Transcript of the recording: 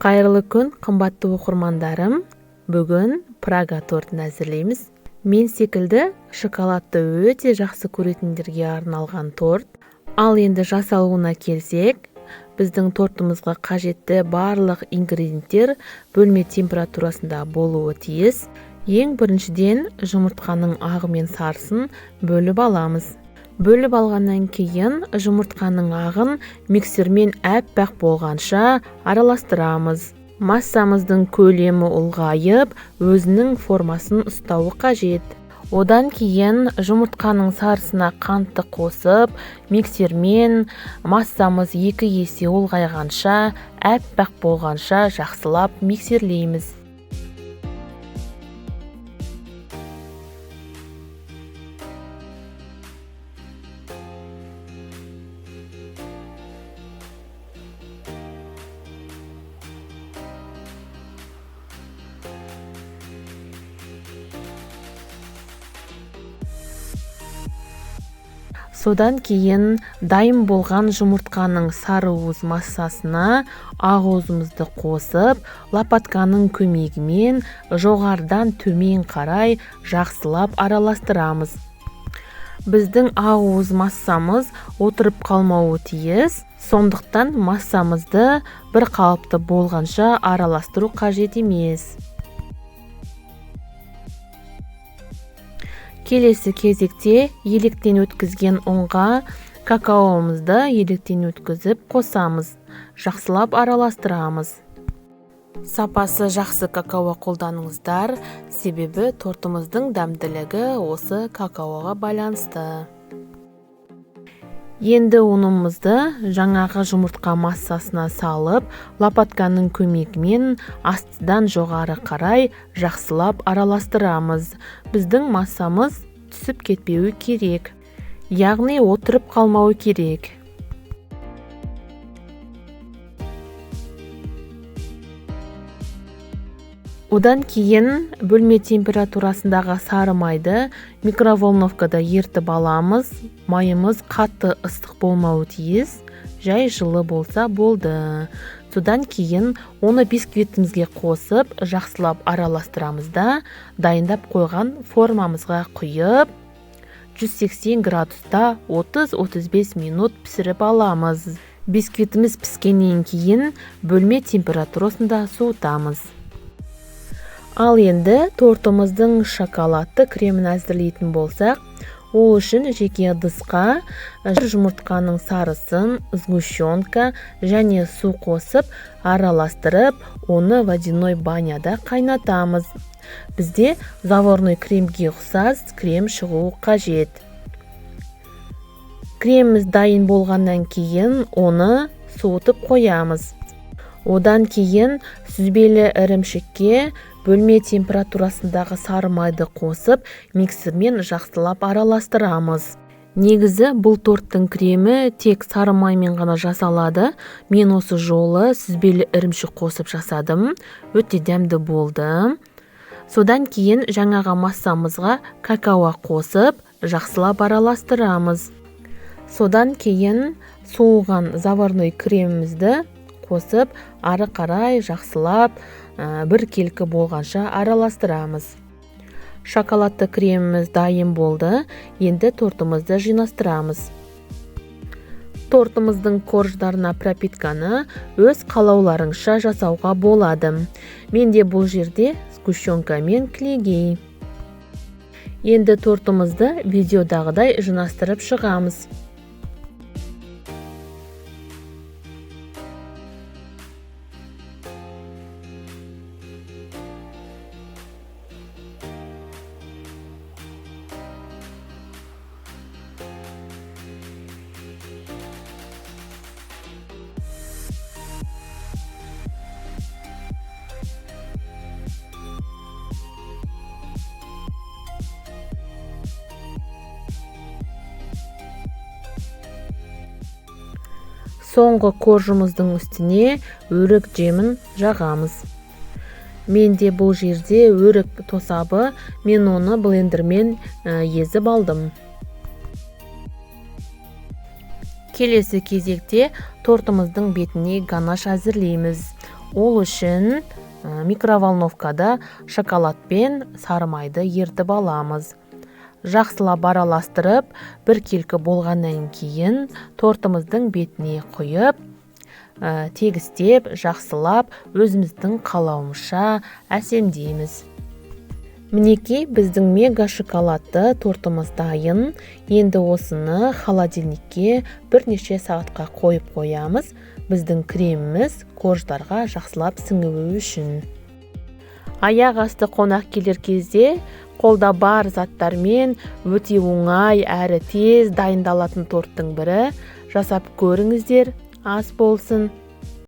Қайырлы күн, қымбатты оқырмандарым. Бүгін Прага тортын әзірлейміз. Мен секілді шоколадты өте жақсы көретіндерге арналған торт. Ал енді жасалуына келсек, біздің тортымызға қажетті барлық ингредиенттер бөлме температурасында болуы тиіс. Ең біріншіден жұмыртқаның ағы мен сарысын бөліп аламыз. Бөліп алғаннан кейін жұмыртқаның ағын миксермен әппақ болғанша араластырамыз. Массамыздың көлемі ұлғайып, өзінің формасын ұстауы қажет. Одан кейін жұмыртқаның сарысына қантты қосып, миксермен массамыз 2 есе ұлғайғанша, әппақ болғанша жақсылап миксерлейміз. Содан кейін дайын болған жұмыртқаның сары уыз массасына ақ уызымызды қосып, лопатканың көмегімен жоғарыдан төмен қарай жақсылап араластырамыз. Біздің ақ уыз массамыз отырып қалмауы тиіс, сондықтан массамызды бір қалыпты болғанша араластыру қажет емес. Келесі кезекте електен өткізген ұнға какаомызды електен өткізіп қосамыз. Жақсылап араластырамыз. Сапасы жақсы какао қолданыңыздар, себебі тортымыздың дәмділігі осы какаоға байланысты. Енді ұнымызды жаңағы жұмыртқа массасына салып, лопатканың көмегімен астыдан жоғары қарай жақсылап араластырамыз. Біздің массамыз түсіп кетпеуі керек, яғни отырып қалмауы керек. Одан кейін бөлме температурасындағы сары майды микроволновкада ертіп аламыз. Майымыз қатты ыстық болмауы тиіс, жай жылы болса болды. Содан кейін оны бисквитімізге қосып, жақсылап араластырамыз да, дайындап қойған формамызға құйып, 180 градуста 30-35 минут пісіріп аламыз. Бисквитіміз піскеннен кейін бөлме температурасында суытамыз. Ал енді тортымыздың шоколадты кремін әзірлейтін болсақ, ол үшін жеке ыдысқа жұмыртқаның сарысын, сгущенка және су қосып, араластырып, оны водяной баняда қайнатамыз. Бізде заварной кремге ұқсас крем шығуы қажет. Креміміз дайын болғаннан кейін оны суытып қоямыз. Одан кейін сүзбелі ірімшікке бөлме температурасындағы сары майды қосып, миксермен жақсылап араластырамыз. Негізі бұл торттың кремі тек сары маймен ғана жасалады. Мен осы жолы сүзбелі ірімшік қосып жасадым. Өте дәмді болды. Содан кейін жаңаға массамызға какао қосып, жақсылап араластырамыз. Содан кейін суыған заварной кремімізді қосып, ары қарай жақсылап бір келкі болғанша араластырамыз. Шоколадты креміміз дайын болды. Енді тортымызды жинастырамыз. Тортымыздың корждарына пропитканы өз қалауларыңызша жасауға болады. Менде бұл жерде сгущенка мен клегей. Енді тортымызды видеодағыдай жинастырып шығамыз. Соңғы коржымыздың үстіне өрік жемін жағамыз. Менде бұл жерде өрік тосабы, мен оны блендермен езіп алдым. Келесі кезекте тортымыздың бетіне ганаш әзірлейміз. Ол үшін микроволновкада шоколад пен сары майды ертіп аламыз. Жақсылап араластырып, біркелкі болғаннан кейін тортымыздың бетіне құйып, тегістеп, жақсылап, өзіміздің қалауымызша әсемдейміз. Мінекей, біздің мега шоколадты тортымыз дайын. Енді осыны холодильникке бірнеше сағатқа қойып қоямыз. Біздің креміміз корждарға жақсылап сіңуі үшін. Аяқ асты қонақ келер кезде қолда бар заттармен өте оңай әрі тез дайындалатын торттың бірі. Жасап көріңіздер, ас болсын.